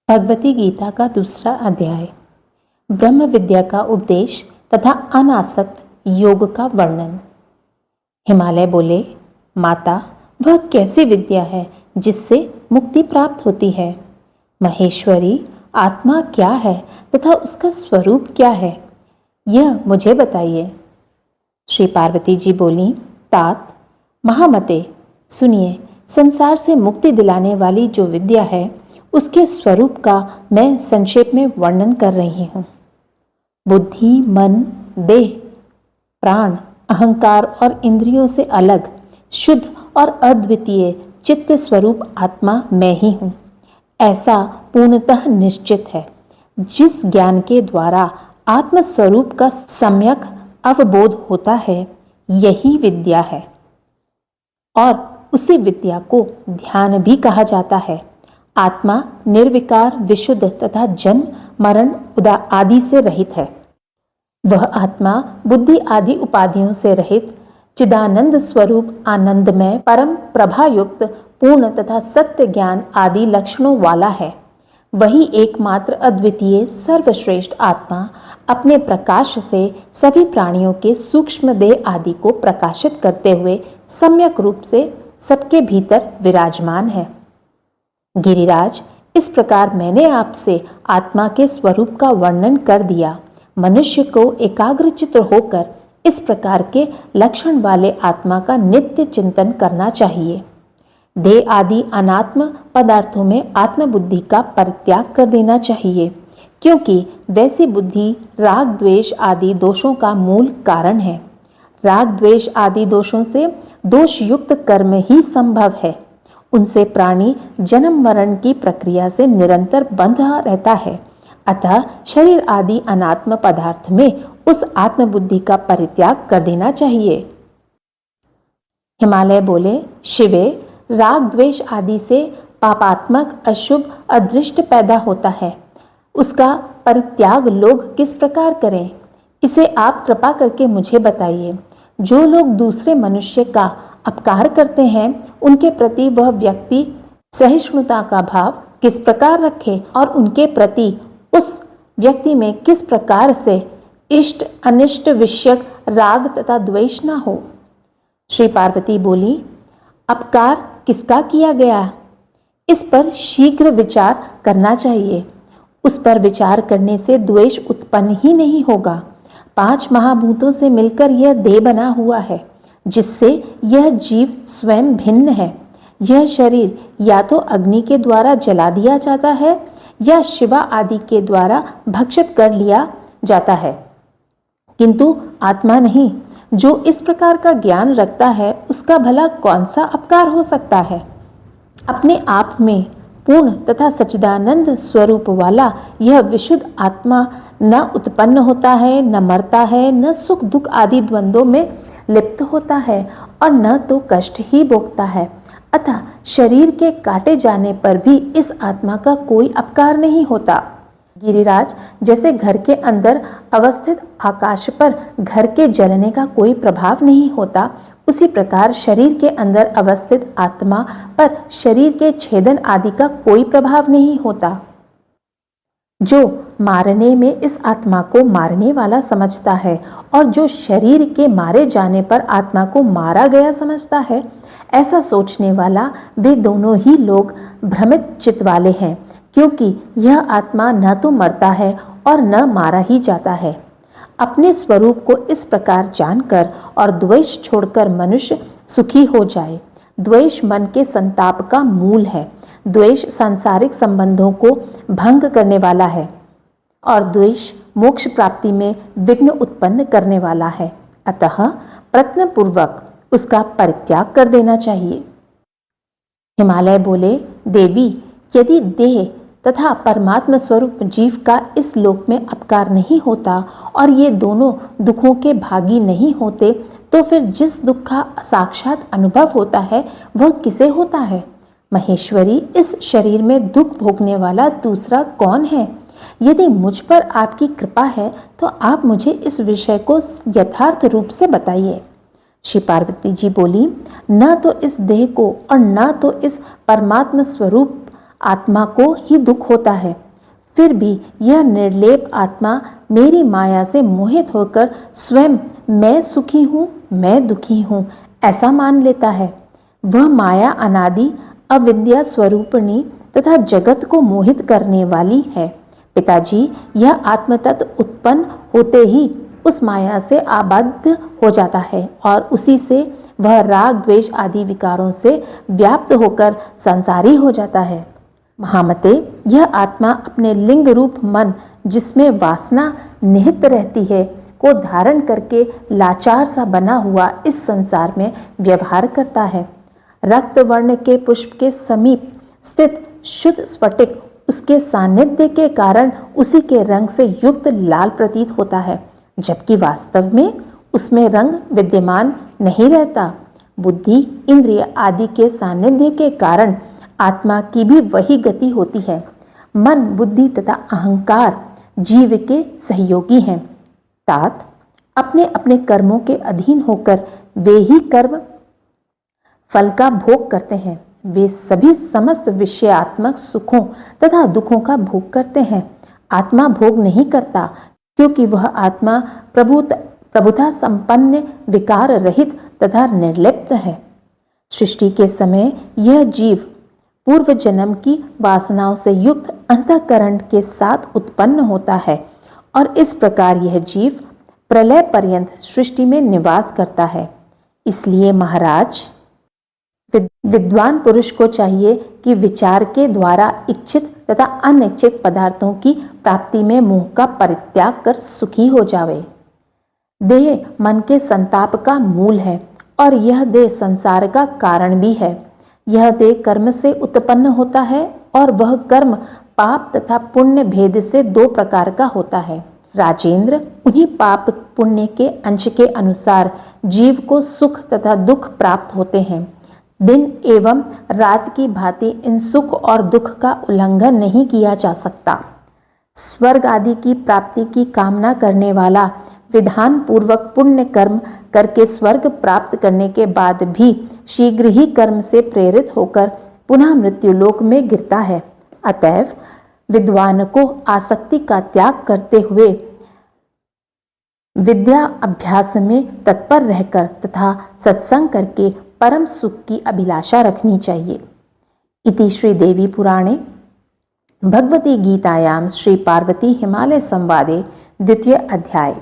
भगवती गीता का दूसरा अध्याय ब्रह्म विद्या का उपदेश तथा अनासक्त योग का वर्णन। हिमालय बोले, माता, वह कैसी विद्या है जिससे मुक्ति प्राप्त होती है? महेश्वरी, आत्मा क्या है तथा उसका स्वरूप क्या है, यह मुझे बताइए। श्री पार्वती जी बोली, तात महामते, सुनिए, संसार से मुक्ति दिलाने वाली जो विद्या है उसके स्वरूप का मैं संक्षेप में वर्णन कर रही हूँ। बुद्धि, मन, देह, प्राण, अहंकार और इंद्रियों से अलग शुद्ध और अद्वितीय चित्त स्वरूप आत्मा मैं ही हूँ, ऐसा पूर्णतः निश्चित है। जिस ज्ञान के द्वारा आत्म स्वरूप का सम्यक अवबोध होता है, यही विद्या है और उसी विद्या को ध्यान भी कहा जाता है। आत्मा निर्विकार, विशुद्ध तथा जन्म मरण आदि से रहित है। वह आत्मा बुद्धि आदि उपाधियों से रहित चिदानंद स्वरूप, आनंदमय, परम प्रभायुक्त, पूर्ण तथा सत्य ज्ञान आदि लक्षणों वाला है। वही एकमात्र अद्वितीय सर्वश्रेष्ठ आत्मा अपने प्रकाश से सभी प्राणियों के सूक्ष्म देह आदि को प्रकाशित करते हुए सम्यक रूप से सबके भीतर विराजमान है। गिरिराज, इस प्रकार मैंने आपसे आत्मा के स्वरूप का वर्णन कर दिया। मनुष्य को एकाग्रचित्त होकर इस प्रकार के लक्षण वाले आत्मा का नित्य चिंतन करना चाहिए। देह आदि अनात्म पदार्थों में आत्मबुद्धि का परित्याग कर देना चाहिए, क्योंकि वैसी बुद्धि राग द्वेष आदि दोषों का मूल कारण है। राग द्वेष आदि दोषों से दोषयुक्त कर्म ही संभव है। उनसे प्राणी जन्म मरण की प्रक्रिया से निरंतर बंधा रहता है। अतः शरीर आदि अनात्म पदार्थ में उस आत्मबुद्धि का परित्याग कर देना चाहिए। हिमालय बोले, शिवे, राग द्वेष आदि से पापात्मक अशुभ अदृष्ट पैदा होता है। उसका परित्याग लोग किस प्रकार करें, इसे आप कृपा करके मुझे बताइए। जो लोग दूसरे मनुष्य का अपकार करते हैं, उनके प्रति वह व्यक्ति सहिष्णुता का भाव किस प्रकार रखे और उनके प्रति उस व्यक्ति में किस प्रकार से इष्ट अनिष्ट विषयक राग तथा द्वेष न हो। श्री पार्वती बोली, अपकार किसका किया गया, इस पर शीघ्र विचार करना चाहिए। उस पर विचार करने से द्वेष उत्पन्न ही नहीं होगा। 5 महाभूतों से मिलकर यह देह बना हुआ है, जिससे यह जीव स्वयं भिन्न है। यह शरीर या तो अग्नि के द्वारा जला दिया जाता है या शिवा आदि के द्वारा भक्षित कर लिया जाता है, किंतु आत्मा नहीं। जो इस प्रकार का ज्ञान रखता है, उसका भला कौन सा अपकार हो सकता है? अपने आप में पूर्ण तथा सच्चिदानंद स्वरूप वाला यह विशुद्ध आत्मा न उत्पन्न होता है, न मरता है, न सुख दुख आदि द्वंद्वों में लिप्त होता है और न तो कष्ट ही भोगता है। अतः शरीर के काटे जाने पर भी इस आत्मा का कोई अपकार नहीं होता। गिरिराज, जैसे घर के अंदर अवस्थित आकाश पर घर के जलने का कोई प्रभाव नहीं होता, उसी प्रकार शरीर के अंदर अवस्थित आत्मा पर शरीर के छेदन आदि का कोई प्रभाव नहीं होता। जो मारने में इस आत्मा को मारने वाला समझता है और जो शरीर के मारे जाने पर आत्मा को मारा गया समझता है, ऐसा सोचने वाला, वे दोनों ही लोग भ्रमित चित्त वाले हैं, क्योंकि यह आत्मा न तो मरता है और न मारा ही जाता है। अपने स्वरूप को इस प्रकार जानकर और द्वेष छोड़कर मनुष्य सुखी हो जाए। द्वेष मन के संताप का मूल है। द्वेष सांसारिक संबंधों को भंग करने वाला है और द्वेष मोक्ष प्राप्ति में विघ्न उत्पन्न करने वाला है। अतः प्रयत्नपूर्वक उसका परित्याग कर देना चाहिए। हिमालय बोले, देवी, यदि देह तथा परमात्मा स्वरूप जीव का इस लोक में अपकार नहीं होता और ये दोनों दुखों के भागी नहीं होते, तो फिर जिस दुख का साक्षात अनुभव होता है वह किसे होता है? महेश्वरी, इस शरीर में दुख भोगने वाला दूसरा कौन है? यदि मुझ पर आपकी कृपा है तो आप मुझे इस विषय को यथार्थ रूप से बताइए। श्री पार्वती जी बोली, न तो इस देह को और न तो इस परमात्मा स्वरूप आत्मा को ही दुख होता है। फिर भी यह निर्लेप आत्मा मेरी माया से मोहित होकर स्वयं मैं सुखी हूँ, मैं दुखी हूँ ऐसा मान लेता है। वह माया अनादि अविद्या स्वरूपिणी तथा जगत को मोहित करने वाली है। पिताजी, यह आत्मतत्व उत्पन्न होते ही उस माया से आबद्ध हो जाता है और उसी से वह राग द्वेष आदि विकारों से व्याप्त होकर संसारी हो जाता है। महामते, यह आत्मा अपने लिंग रूप मन जिसमें वासना निहित रहती है को धारण करके लाचार सा बना हुआ इस संसार में व्यवहार करता है। रक्त वर्ण के पुष्प के समीप स्थित शुद्ध स्फटिक उसके सानिध्य के कारण उसी के रंग से युक्त लाल प्रतीत होता है, जबकि वास्तव में उसमें रंग विद्यमान नहीं रहता। बुद्धि, इंद्रिय आदि के सानिध्य के कारण आत्मा की भी वही गति होती है। मन, बुद्धि तथा अहंकार जीव के सहयोगी हैं। तात अपने अपने कर्मों के अधीन होकर वे ही कर्म फल का भोग करते हैं। वे सभी समस्त विषयात्मक सुखों तथा दुखों का भोग करते हैं। आत्मा भोग नहीं करता, क्योंकि वह आत्मा प्रभुता संपन्न, विकार रहित तथा निर्लिप्त है। सृष्टि के समय यह जीव पूर्व जन्म की वासनाओं से युक्त अंतःकरण के साथ उत्पन्न होता है और इस प्रकार यह जीव प्रलय पर्यंत सृष्टि में निवास करता है। इसलिए महाराज, विद्वान पुरुष को चाहिए कि विचार के द्वारा इच्छित तथा अनिच्छित पदार्थों की प्राप्ति में मोह का परित्याग कर सुखी हो जावे। देह मन के संताप का मूल है और यह देह संसार का कारण भी है। यह देह कर्म से उत्पन्न होता है और वह कर्म पाप तथा पुण्य भेद से दो प्रकार का होता है। राजेंद्र, उन्हीं पाप पुण्य के अंश के अनुसार जीव को सुख तथा दुख प्राप्त होते हैं। दिन एवं रात की भांति इन सुख और दुख का उल्लंघन नहीं किया जा सकता। स्वर्ग आदि की प्राप्ति की कामना करने वाला विधान पूर्वक पुण्य कर्म करके स्वर्ग प्राप्त करने के बाद भी शीघ्र ही कर्म से प्रेरित होकर पुनः मृत्युलोक में गिरता है। अतएव विद्वान को आसक्ति का त्याग करते हुए विद्या अभ्यास में तत्पर रहकर तथा सत्संग करके परम सुख की अभिलाषा रखनी चाहिए। इति श्री देवी पुराणे भगवती गीतायां श्री पार्वती हिमालय संवादे द्वितीय अध्याय।